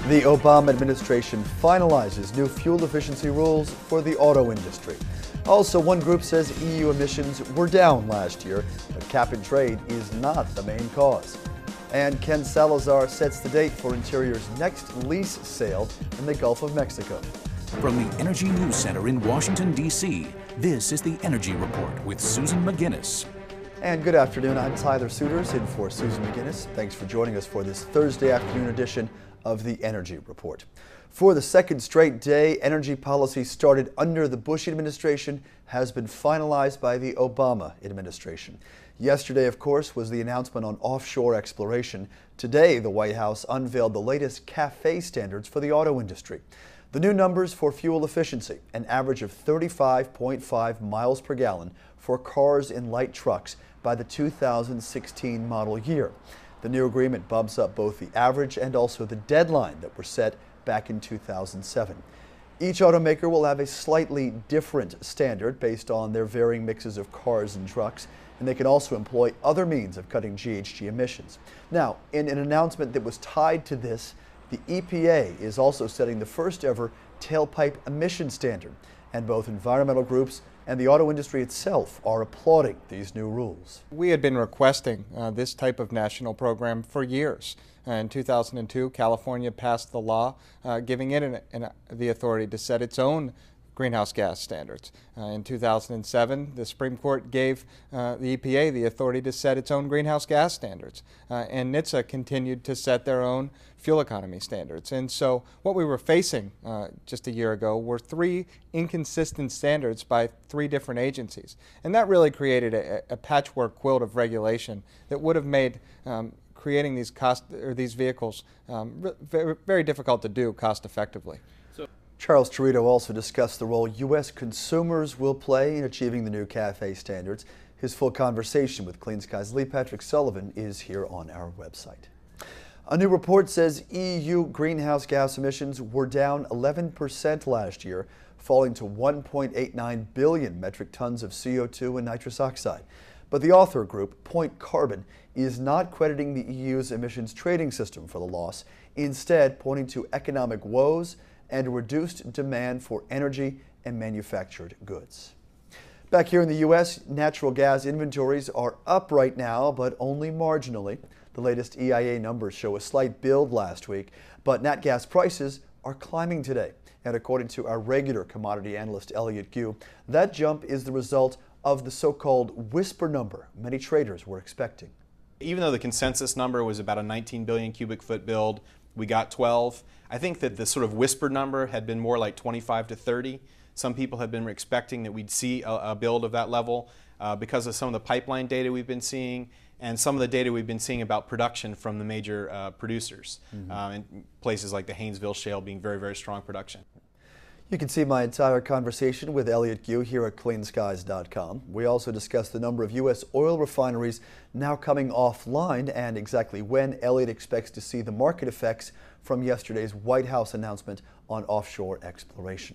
The Obama administration finalizes new fuel efficiency rules for the auto industry. Also, one group says EU emissions were down last year, but cap and trade is not the main cause. And Ken Salazar sets the date for Interior's next lease sale in the Gulf of Mexico. From the Energy News Center in Washington, D.C., this is the Energy Report with Susan McGinnis. And good afternoon, I'm Tyler Suiters in for Susan McGinnis. Thanks for joining us for this Thursday afternoon edition of the Energy Report. For the second straight day, energy policy started under the Bush administration has been finalized by the Obama administration. Yesterday, of course, was the announcement on offshore exploration. Today, the White House unveiled the latest CAFE standards for the auto industry. The new numbers for fuel efficiency, an average of 35.5 miles per gallon for cars and light trucks by the 2016 model year. The new agreement bumps up both the average and also the deadline that were set back in 2007. Each automaker will have a slightly different standard based on their varying mixes of cars and trucks, and they can also employ other means of cutting GHG emissions. Now, in an announcement that was tied to this, the EPA is also setting the first ever tailpipe emission standard, and both environmental groups and the auto industry itself are applauding these new rules. We had been requesting this type of national program for years. In 2002, California passed the law giving it the authority to set its own greenhouse gas standards. In 2007, the Supreme Court gave the EPA the authority to set its own greenhouse gas standards, and NHTSA continued to set their own fuel economy standards. And so what we were facing just a year ago were three inconsistent standards by three different agencies. And that really created a patchwork quilt of regulation that would have made creating these vehicles very difficult to do cost effectively. Charles Torito also discussed the role U.S. consumers will play in achieving the new CAFE standards. His full conversation with Clean Skies' Lee Patrick Sullivan is here on our website. A new report says EU greenhouse gas emissions were down 11% last year, falling to 1.89 billion metric tons of CO2 and nitrous oxide. But the author group, Point Carbon, is not crediting the EU's emissions trading system for the loss, instead pointing to economic woes and a reduced demand for energy and manufactured goods. Back here in the U.S., natural gas inventories are up right now, but only marginally. The latest EIA numbers show a slight build last week, but nat gas prices are climbing today. And according to our regular commodity analyst Elliott Gue, that jump is the result of the so-called whisper number many traders were expecting. Even though the consensus number was about a 19 billion cubic foot build, we got 12. I think that the sort of whispered number had been more like 25 to 30. Some people had been expecting that we'd see a build of that level because of some of the pipeline data we've been seeing and some of the data we've been seeing about production from the major producers in places like the Haynesville Shale being very strong production. You can see my entire conversation with Elliott Gue here at cleanskies.com. We also discussed the number of U.S. oil refineries now coming offline and exactly when Elliott expects to see the market effects from yesterday's White House announcement on offshore exploration.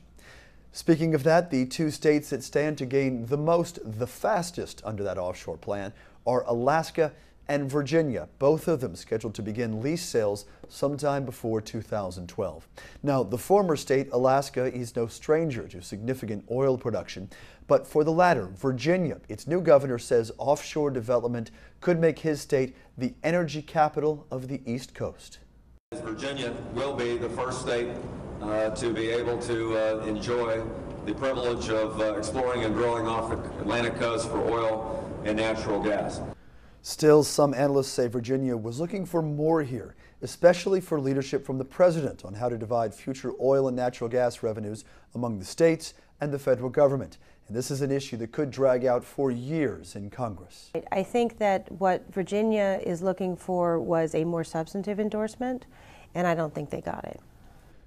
Speaking of that, the two states that stand to gain the fastest under that offshore plan are Alaska and Virginia, both of them scheduled to begin lease sales sometime before 2012. Now, the former state, Alaska, is no stranger to significant oil production, but for the latter, Virginia, its new governor says offshore development could make his state the energy capital of the East Coast. Virginia will be the first state to be able to enjoy the privilege of exploring and drilling off the Atlantic coast for oil and natural gas. Still, some analysts say Virginia was looking for more here, especially for leadership from the president on how to divide future oil and natural gas revenues among the states and the federal government. And this is an issue that could drag out for years in Congress. I think that what Virginia is looking for was a more substantive endorsement, and I don't think they got it.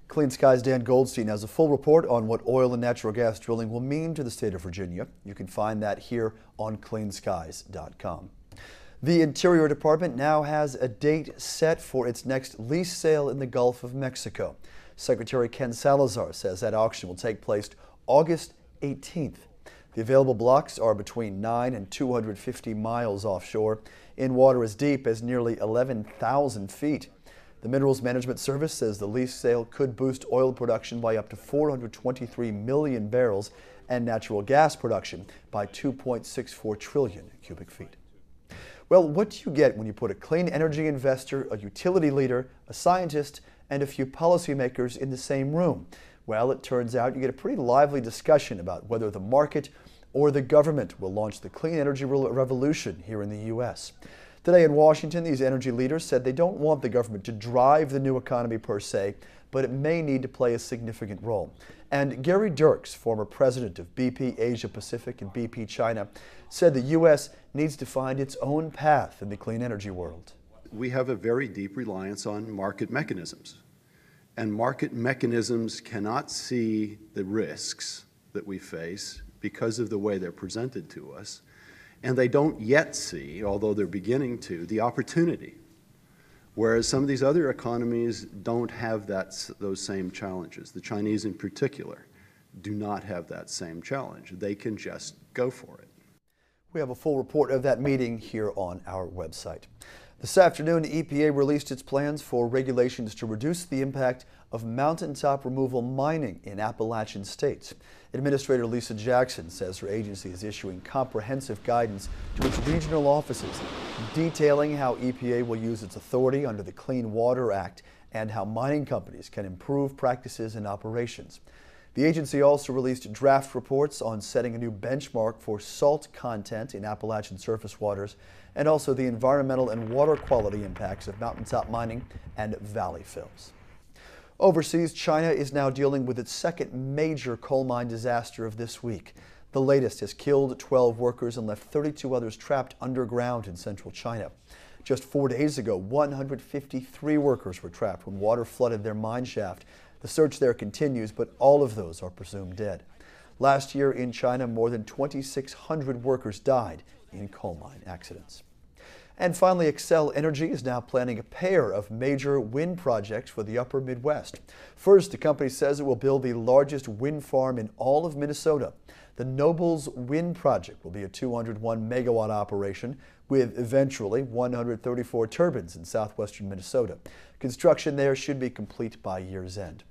Clean Skies' Dan Goldstein has a full report on what oil and natural gas drilling will mean to the state of Virginia. You can find that here on cleanskies.com. The Interior Department now has a date set for its next lease sale in the Gulf of Mexico. Secretary Ken Salazar says that auction will take place August 18th. The available blocks are between 9 and 250 miles offshore, in water as deep as nearly 11,000 feet. The Minerals Management Service says the lease sale could boost oil production by up to 423 million barrels and natural gas production by 2.64 trillion cubic feet. Well, what do you get when you put a clean energy investor, a utility leader, a scientist, and a few policymakers in the same room? Well, it turns out you get a pretty lively discussion about whether the market or the government will launch the clean energy revolution here in the U.S. Today in Washington, these energy leaders said they don't want the government to drive the new economy per se, but it may need to play a significant role. And Gary Dirks, former president of BP Asia Pacific and BP China, said the U.S. needs to find its own path in the clean energy world. We have a very deep reliance on market mechanisms. And market mechanisms cannot see the risks that we face because of the way they're presented to us. And they don't yet see, although they're beginning to, the opportunity. Whereas some of these other economies don't have those same challenges. The Chinese in particular do not have that same challenge. They can just go for it. We have a full report of that meeting here on our website. This afternoon, the EPA released its plans for regulations to reduce the impact of mountaintop removal mining in Appalachian states. Administrator Lisa Jackson says her agency is issuing comprehensive guidance to its regional offices, detailing how EPA will use its authority under the Clean Water Act and how mining companies can improve practices and operations. The agency also released draft reports on setting a new benchmark for salt content in Appalachian surface waters and also the environmental and water quality impacts of mountaintop mining and valley fills. Overseas, China is now dealing with its second major coal mine disaster of this week. The latest has killed 12 workers and left 32 others trapped underground in central China. Just 4 days ago, 153 workers were trapped when water flooded their mine shaft. The search there continues, but all of those are presumed dead. Last year in China, more than 2,600 workers died in coal mine accidents. And finally, Xcel Energy is now planning a pair of major wind projects for the upper Midwest. First, the company says it will build the largest wind farm in all of Minnesota. The Nobles Wind Project will be a 201 megawatt operation with eventually 134 turbines in southwestern Minnesota. Construction there should be complete by year's end.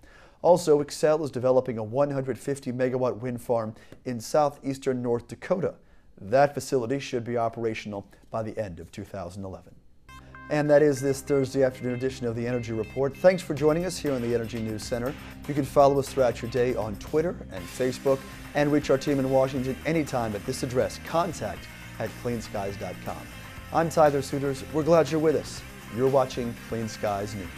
Also, Xcel is developing a 150 megawatt wind farm in southeastern North Dakota. That facility should be operational by the end of 2011. And that is this Thursday afternoon edition of the Energy Report. Thanks for joining us here in the Energy News Center. You can follow us throughout your day on Twitter and Facebook and reach our team in Washington anytime at this address, contact@cleanskies.com. I'm Tyler Suiters. We're glad you're with us. You're watching Clean Skies News.